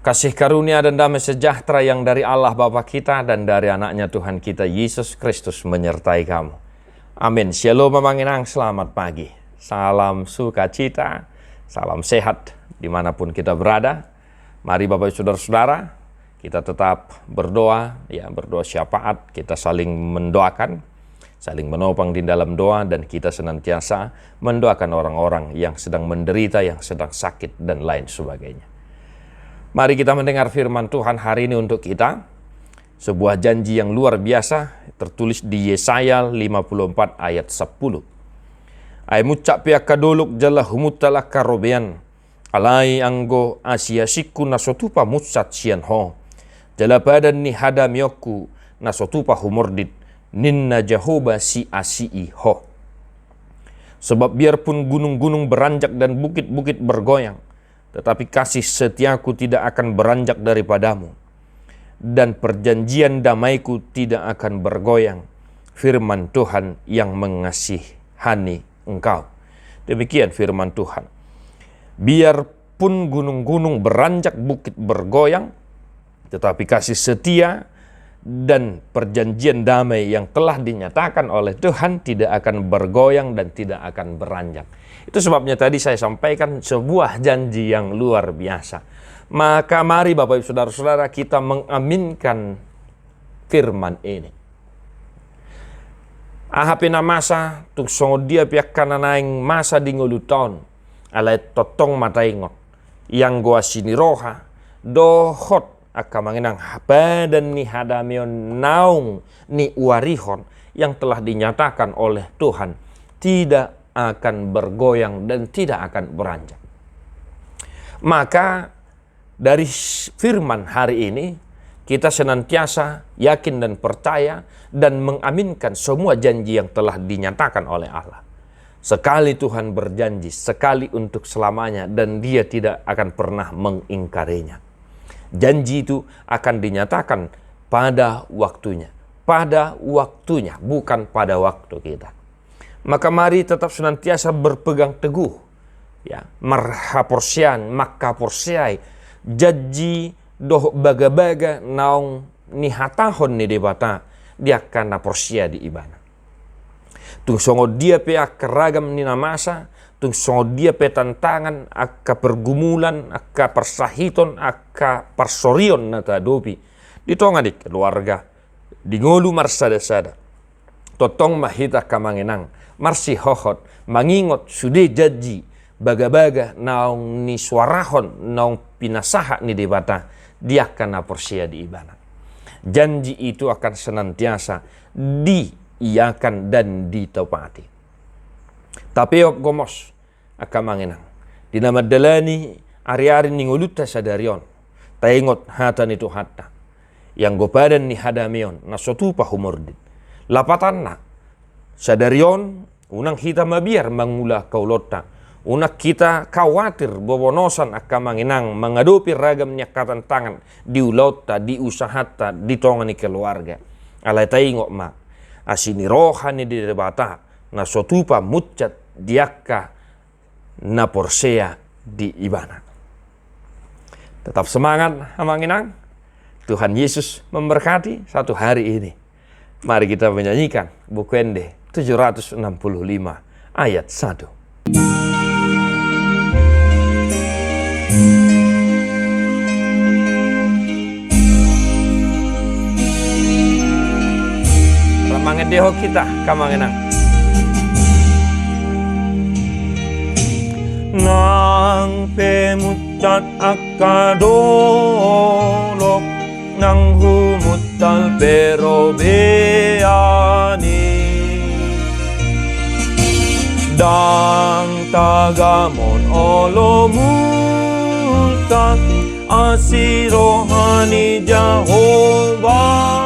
Kasih karunia dan damai sejahtera yang dari Allah Bapa kita dan dari anaknya Tuhan kita Yesus Kristus menyertai kamu. Amin. Shalom Mamanginang, selamat pagi. Salam sukacita, salam sehat dimanapun kita berada. Mari Bapak Saudara-saudara, kita tetap berdoa, berdoa syafaat, kita saling mendoakan, saling menopang di dalam doa, dan kita senantiasa mendoakan orang-orang yang sedang menderita, yang sedang sakit, dan lain sebagainya. Mari kita mendengar firman Tuhan hari ini untuk kita. Sebuah janji yang luar biasa tertulis di Yesaya 54 ayat 10. Ai mucap pia kadoluk jala humutala karobean. Alai anggo asia siku nasotupa mutsat sian ho. Jala badan ni hadam yoku nasotupa humordit. Ninna Jehovah si asii ho. Sebab biarpun gunung-gunung beranjak dan bukit-bukit bergoyang, tetapi kasih setiaku tidak akan beranjak daripadamu, dan perjanjian damaiku tidak akan bergoyang. Firman Tuhan yang mengasihani engkau. Demikian firman Tuhan. Biarpun gunung-gunung beranjak, bukit bergoyang, tetapi kasih setia dan perjanjian damai yang telah dinyatakan oleh Tuhan tidak akan bergoyang dan tidak akan beranjak. Itu sebabnya tadi saya sampaikan sebuah janji yang luar biasa. Maka mari Bapak Ibu Saudara-saudara kita mengaminkan firman ini. Ahapina masa tung songo dia pihak kananaing masa di nguluton alay totong mataingot yang goa siniroha dohot akamanginang badan ni hadamion naung ni warihon yang telah dinyatakan oleh Tuhan tidak akan bergoyang dan tidak akan beranjak. Maka dari firman hari ini kita senantiasa yakin dan percaya dan mengaminkan semua janji yang telah dinyatakan oleh Allah. Sekali Tuhan berjanji, sekali untuk selamanya, dan Dia tidak akan pernah mengingkarinya. Janji itu akan dinyatakan pada waktunya. Pada waktunya, bukan pada waktu kita. Maka mari tetap senantiasa berpegang teguh. Marhaporsian, makaporsiai, janji doh baga-baga naung nihatahon ni debata, dia kana porsia di ibana. Tung songo dia pe keragam ni namasa, tung songo dia pe tantangan, akka pergumulan, akka persahiton, akka persorion nata dopi. Ditonga di keluarga, di ngolu marsada-sada. Totong mahita kamangenang, marsi hohot, mangingot sude janji, baga-baga naung ni suarahon, naung pinasaha ni debata, dia kana porsia di ibana. Janji itu akan senantiasa diiakan dan ditepati. Tapi gomos akamangenang dinama dalani ari-ari ninguluta sadarion taingot hatan itu hatta yang gopadan ni hadamion nasotupa humordit lapatanna sadarion unang kita mabiar mangula kaulota unak kita khawatir bobonosan akamangenang mengadopi ragam nyakatan tangan di ulauta, di usahata, di tongani keluarga. Alay taingok ma asini rohani di debata na sotupa mucat diakka na porsea di ibana. Tetap semangat amanginang. Tuhan Yesus memberkati satu hari ini. Mari kita menyanyikan Bukuende 765 ayat 1. Ramangan deho kita kamangenang. Nang pemucat akadolok nang humutal pero beani dang tagamon olomutak asirohani Jehovah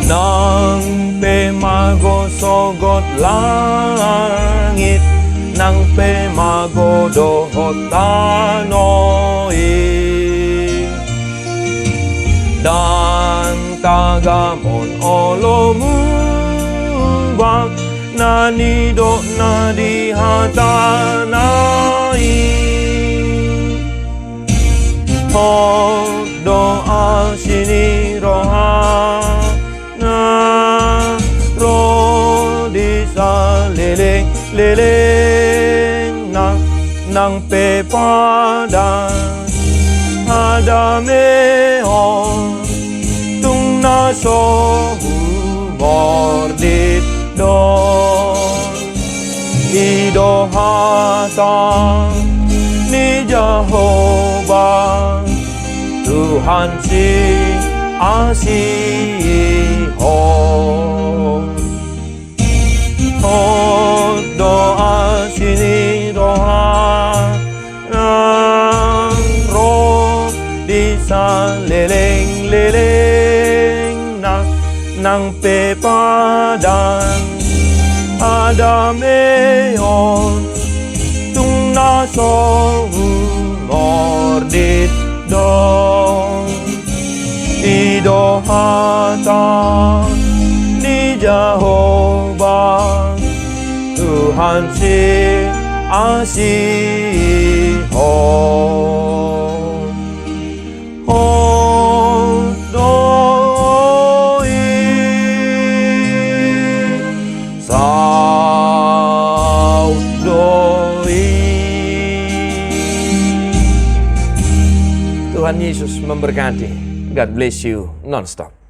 nang pemago sogot langit nang pemago dohot tanoi dan tagamon olomumbak na nanido na dihatanai sini rohana roh di saliling-liling nang pepadan adameon tung naso mordit don idohata ni Jehovah Tuhan si asihon doa sini doa roh di saliling-liling nang pepadan adameon tung naso mordit don idohata ni Jehovah Tuhan si asihon doi saudoi. Tuhan Yesus memberkati. God bless you non-stop.